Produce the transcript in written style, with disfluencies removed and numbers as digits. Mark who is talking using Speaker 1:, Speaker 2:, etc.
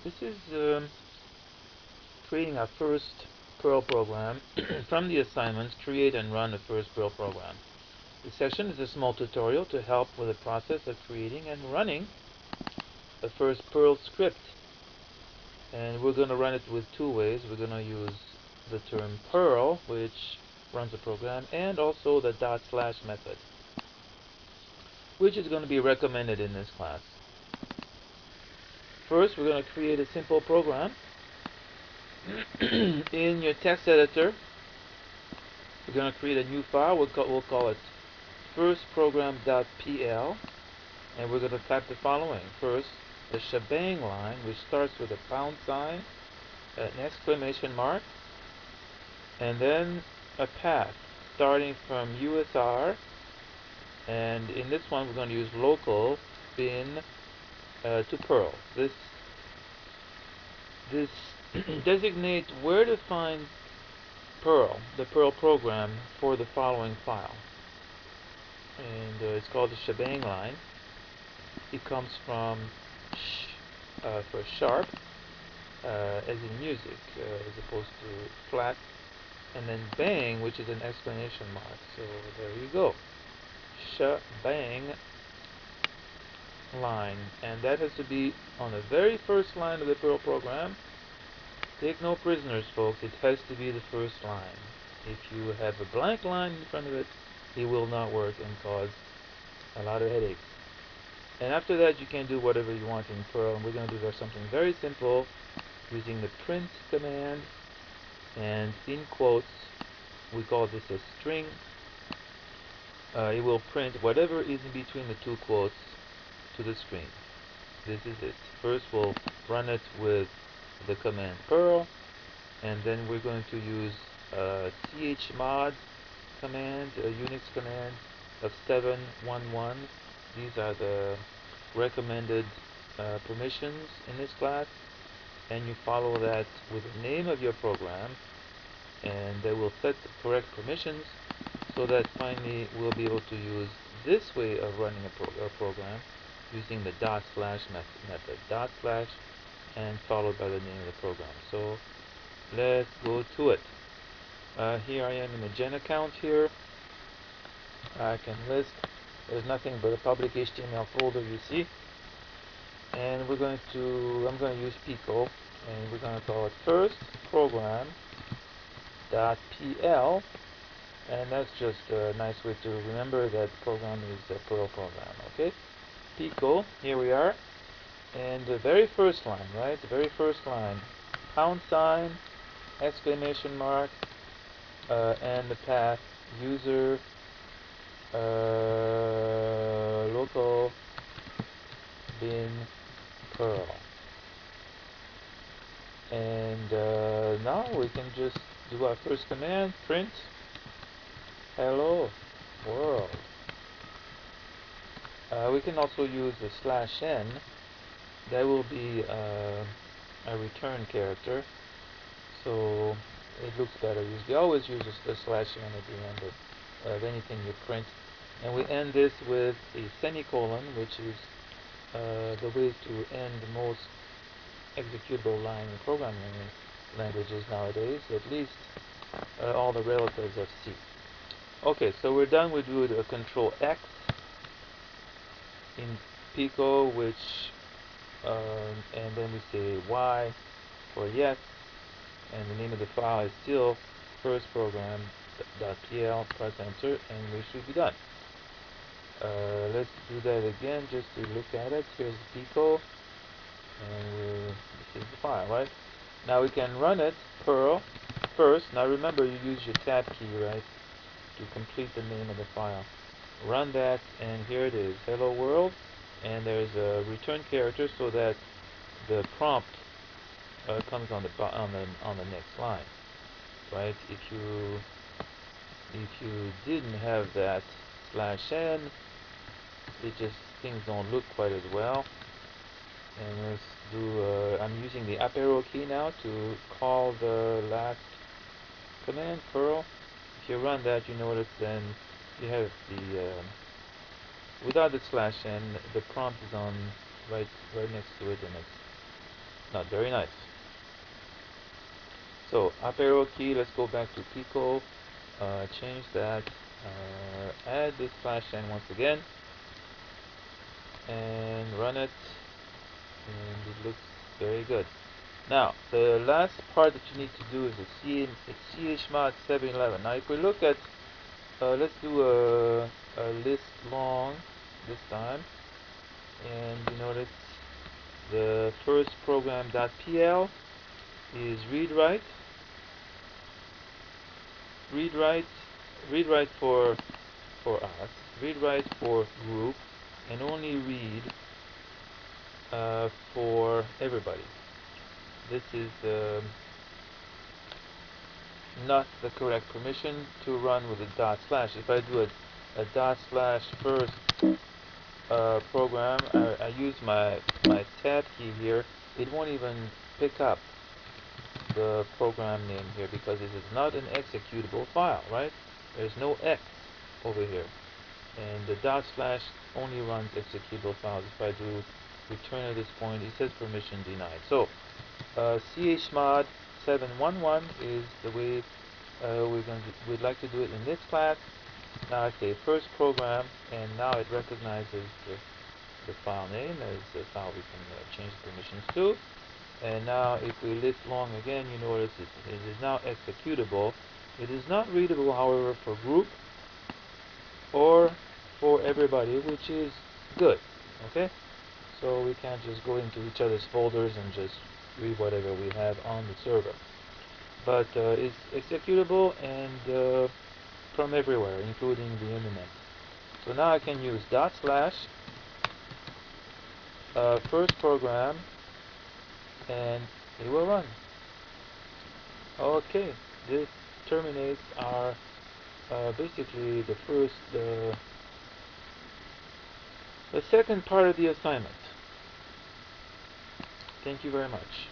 Speaker 1: This is creating our first Perl program. From the assignments, create and run a first Perl program. This section is a small tutorial to help with the process of creating and running a first Perl script. And we're going to run it with two ways. We're going to use the term Perl, which runs a program, and also the / method, which is going to be recommended in this class. First, we're going to create a simple program. In your text editor, we're going to create a new file. We'll call it firstprogram.pl, and we're going to type the following. First, the shebang line, which starts with a pound sign, an exclamation mark, and then a path starting from USR, and in this one we're going to use local bin to Perl. This designates where to find Perl, the Perl program for the following file, and it's called the shebang line. It comes from for sharp, as in music, as opposed to flat, and then bang, which is an exclamation mark. So there you go, shebang line, and that has to be on the very first line of the Perl program. Take no prisoners, folks. It has to be the first line. If you have a blank line in front of it, it will not work and cause a lot of headaches. And after that, you can do whatever you want in Perl. And we're going to do something very simple using the print command. And in quotes, we call this a string. It will print whatever is in between the two quotes to the screen. This is it. First, we'll run it with the command Perl, and then we're going to use a chmod command, a Unix command of 711. These are the recommended permissions in this class, and you follow that with the name of your program, and they will set the correct permissions so that finally we'll be able to use this way of running a program using the / method, / and followed by the name of the program. So let's go to it. Here I am in the gen account here. I can list, there's nothing but a public HTML folder, you see, and I'm going to use Pico, and we're going to call it first program.pl, and that's just a nice way to remember that program is a Perl program. Okay, Pico, here we are, and the very first line, right, the very first line, pound sign, exclamation mark, and the path user local bin Perl. And now we can just do our first command, print hello world. We can also use the /n. That will be a return character, so it looks better. You always use the /n at the end of anything you print. And we end this with a semicolon, which is the way to end most executable line in programming languages nowadays, at least all the relatives of C. Okay, so we're done. We do the Control X in Pico, which and then we say Y for yes, and the name of the file is still firstprogram.pl. Press enter, and we should be done. Let's do that again just to look at it. Here's the Pico, and this is the file, right? Now we can run it, Perl, first. Now remember, you use your tab key, right, to complete the name of the file. Run that, and here it is, hello world, and there's a return character so that the prompt comes on the next line, right? If you didn't have that /n, it just, things don't look quite as well. And let's do, I'm using the up arrow key now to call the last command, Perl. If you run that, you notice then you have the, without the /n, the prompt is on right next to it, and Not very nice. So up arrow key, let's go back to Pico, change that, add this slash n once again, and run it, and it looks very good. Now, the last part that you need to do is the chmod 711. Now, if we look at, let's do a list long this time, and you notice the first program.pl is read write, read write, read write for us, read write for group, and only read for everybody. This is not the correct permission to run with a dot slash. If I do a dot slash first program, I use my tab key here, it won't even pick up the program name here because it is not an executable file, right? There's no X over here. And the dot slash only runs executable files. If I do return at this point, it says permission denied. So chmod 711 is the way we'd like to do it in this class. Now I say first program, and now it recognizes the file name as the file we can change the permissions to. And now if we list long again, you notice it is now executable. It is not readable, however, for group or for everybody, which is good. Okay, so we can't just go into each other's folders and just read whatever we have on the server. But it's executable and from everywhere, including the internet. So now I can use dot slash first program, and it will run. Okay, this terminates our basically the second part of the assignment. Thank you very much.